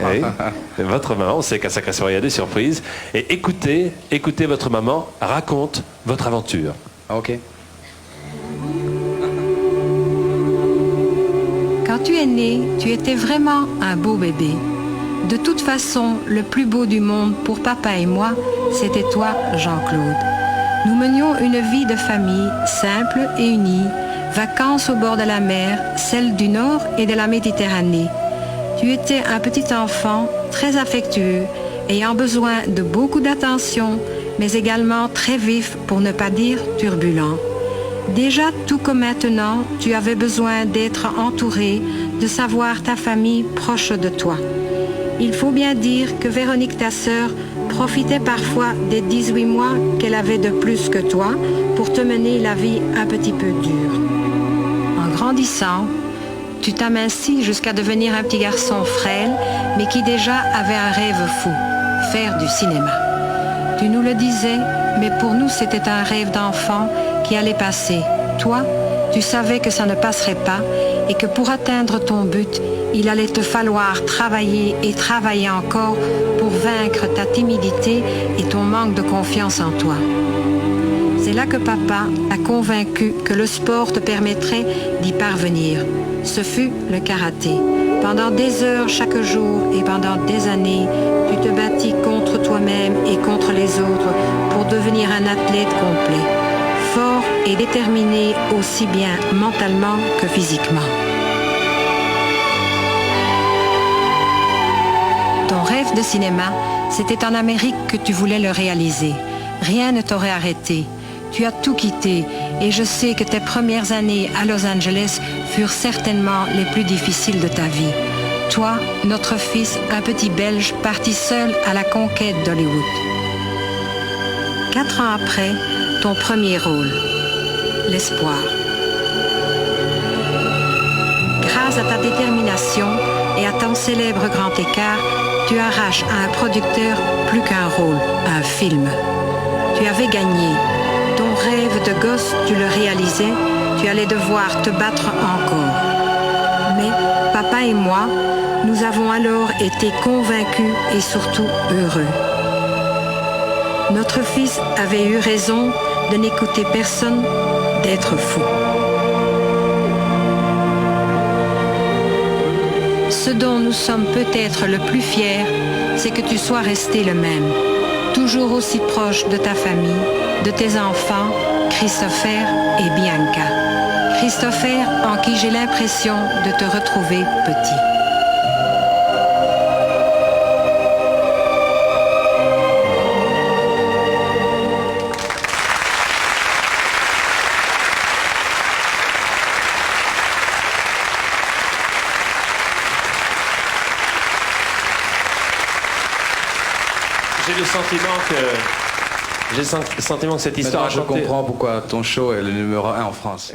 Oui. Votre maman, on sait qu'à Sacré Soir, il y a des surprises. Et écoutez votre maman raconte votre aventure. Ok. Quand tu es né, tu étais vraiment un beau bébé. De toute façon, le plus beau du monde pour papa et moi, c'était toi, Jean-Claude. Nous menions une vie de famille simple et unie, vacances au bord de la mer, celle du Nord et de la Méditerranée. Tu étais un petit enfant très affectueux, ayant besoin de beaucoup d'attention, mais également très vif, pour ne pas dire turbulent. Déjà, tout comme maintenant, tu avais besoin d'être entouré, de savoir ta famille proche de toi. Il faut bien dire que Véronique, ta sœur, profitait parfois des 18 mois qu'elle avait de plus que toi pour te mener la vie un petit peu dure. En grandissant, tu t'amincis jusqu'à devenir un petit garçon frêle, mais qui déjà avait un rêve fou, faire du cinéma. Tu nous le disais, mais pour nous c'était un rêve d'enfant qui allait passer. Toi, tu savais que ça ne passerait pas et que pour atteindre ton but, il allait te falloir travailler et travailler encore pour vaincre ta timidité et ton manque de confiance en toi. C'est là que papa a convaincu que le sport te permettrait d'y parvenir. Ce fut le karaté. Pendant des heures chaque jour et pendant des années, tu te battis contre toi-même et contre les autres pour devenir un athlète complet, fort et déterminé aussi bien mentalement que physiquement. Ton rêve de cinéma, c'était en Amérique que tu voulais le réaliser. Rien ne t'aurait arrêté. Tu as tout quitté et je sais que tes premières années à Los Angeles furent certainement les plus difficiles de ta vie. Toi, notre fils, un petit Belge, parti seul à la conquête d'Hollywood. 4 ans après, ton premier rôle, l'espoir. Grâce à ta détermination et à ton célèbre grand écart, tu arraches à un producteur plus qu'un rôle, un film. Tu avais gagné. Ton rêve de gosse, tu le réalisais, tu allais devoir te battre encore. Mais papa et moi, nous avons alors été convaincus et surtout heureux. Notre fils avait eu raison de n'écouter personne, d'être fou. Ce dont nous sommes peut-être le plus fiers, c'est que tu sois resté le même, toujours aussi proche de ta famille, de tes enfants, Christopher et Bianca. Christopher, en qui j'ai l'impression de te retrouver petit. J'ai le sentiment que cette histoire Maintenant, je racontée... comprends pourquoi ton show est le numéro 1 en France.